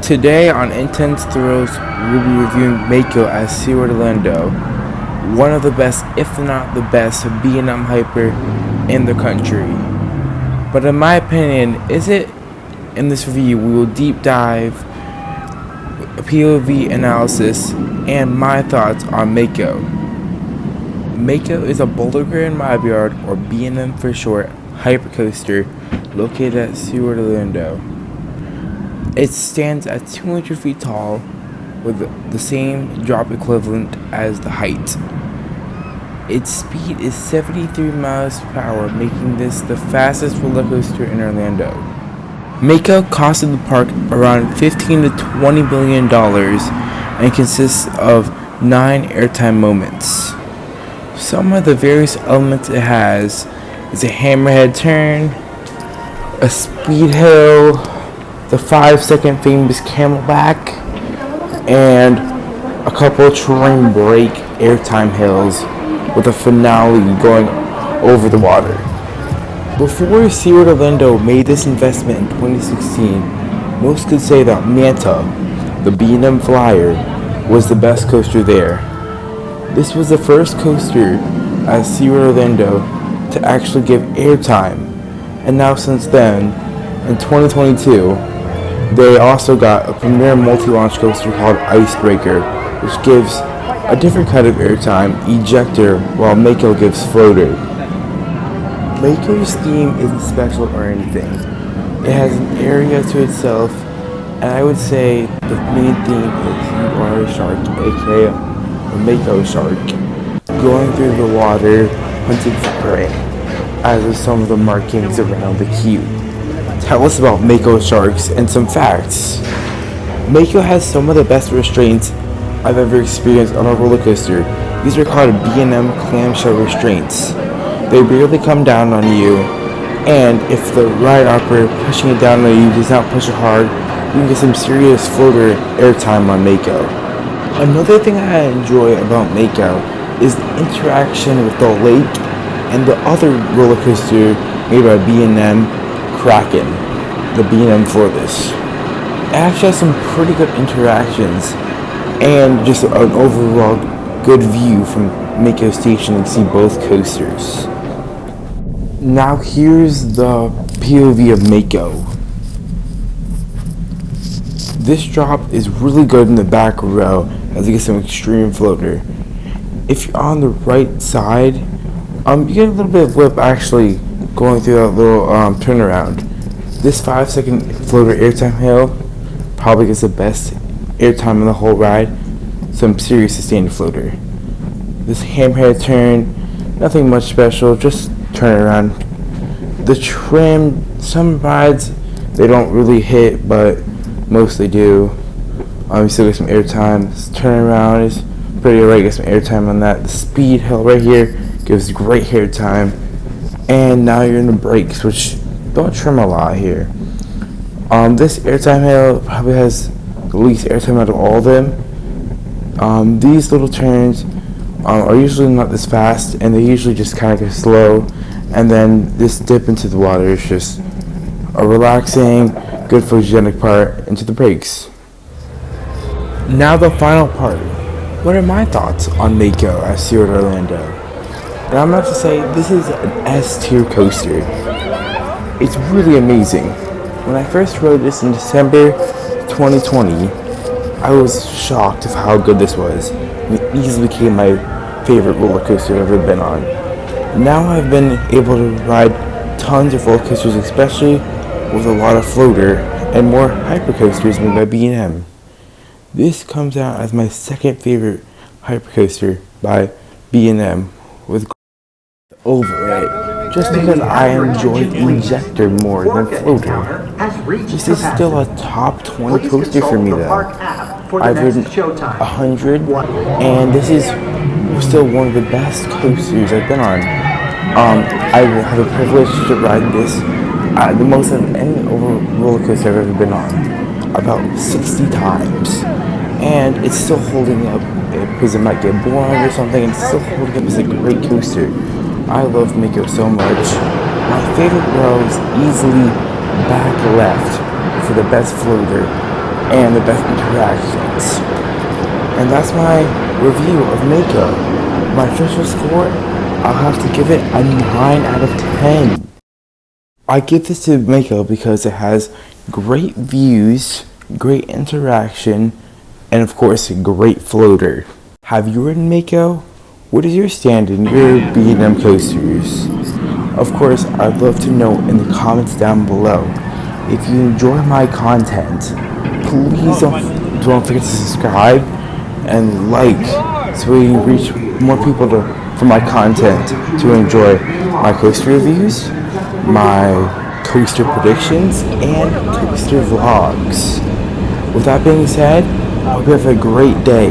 Today on Intense Thrills, we'll be reviewing Mako at Seaworld Orlando, one of the best, if not the best, B&M hyper in the country. But in my opinion, is it? In this review, we will deep dive, POV analysis, and my thoughts on Mako. Mako is a Boulder Grand Yard, or B&M for short, hypercoaster located at Seaworld Orlando. It stands at 200 feet tall with the same drop equivalent as the height. Its speed is 73 miles per hour, making this the fastest roller coaster in Orlando. Mako costed the park around $15 to $20 billion and consists of 9 airtime moments. Some of the various elements it has is a hammerhead turn, a speed hill, the 5-second famous camelback, and a couple of terrain break airtime hills with a finale going over the water. Before Seaworld Orlando made this investment in 2016, most could say that Manta, the B&M Flyer, was the best coaster there. This was the first coaster at Seaworld Orlando to actually give airtime, and now since then, in 2022, they also got a premier multi-launch coaster called Icebreaker, which gives a different kind of airtime, ejector, while Mako gives floater. Mako's theme isn't special or anything. It has an area to itself, and I would say the main theme is you are a shark, aka a Mako shark, going through the water, hunting for prey, as are some of the markings around the queue. Tell us about Mako sharks and some facts. Mako has some of the best restraints I've ever experienced on a roller coaster. These are called B&M clamshell restraints. They barely come down on you, and if the ride operator pushing it down on you does not push it hard, you can get some serious floater airtime on Mako. Another thing I enjoy about Mako is the interaction with the lake and the other roller coaster made by B&M, Kraken, the B&M for this. It actually has some pretty good interactions and just an overall good view from Mako Station and see both coasters. Now here's the POV of Mako. This drop is really good in the back row as you get some extreme floater. If you're on the right side, you get a little bit of whip actually going through that little turnaround. This 5-second floater airtime hill probably gets the best airtime in the whole ride. Some serious sustained floater. This hammerhead turn, nothing much special, just turn around. The trim, some rides they don't really hit, but most they do. You still get some airtime. This turnaround is pretty alright, get some airtime on that. The speed hill right here gives great airtime. And now you're in the brakes, which don't trim a lot here. This airtime hill probably has the least airtime out of all of them. These little turns are usually not this fast, and they usually just kind of get slow, and then this dip into the water is just a relaxing, good photogenic part into the brakes. Now the final part. What are my thoughts on Mako at Seaworld Orlando? And I'm about to say this is an S-tier coaster. It's really amazing. When I first rode this in December 2020, I was shocked of how good this was. It easily became my favorite roller coaster I've ever been on. Now I've been able to ride tons of roller coasters, especially with a lot of floater and more hypercoasters made by B&M. This comes out as my second favorite hypercoaster by B&M with Overrated, just because I enjoy Ejector more than Floater. This is still a top 20 coaster for me though. I've ridden 100, and this is still one of the best coasters I've been on. I have a privilege to ride this the most of any roller coaster I've ever been on, about 60 times. And it's still holding up because it might get boring or something, and it's still holding up as a great coaster. I love Mako so much. My favorite row is easily back left for the best floater, and the best interactions. And that's my review of Mako. My official score, I'll have to give it a 9 out of 10. I give this to Mako because it has great views, great interaction, and of course a great floater. Have you ridden Mako? What is your stand in your B&M coasters? Of course, I'd love to know in the comments down below. If you enjoy my content, please don't forget to subscribe and like so we reach more people for my content to enjoy my coaster reviews, my coaster predictions, and coaster vlogs. With that being said, I hope you have a great day.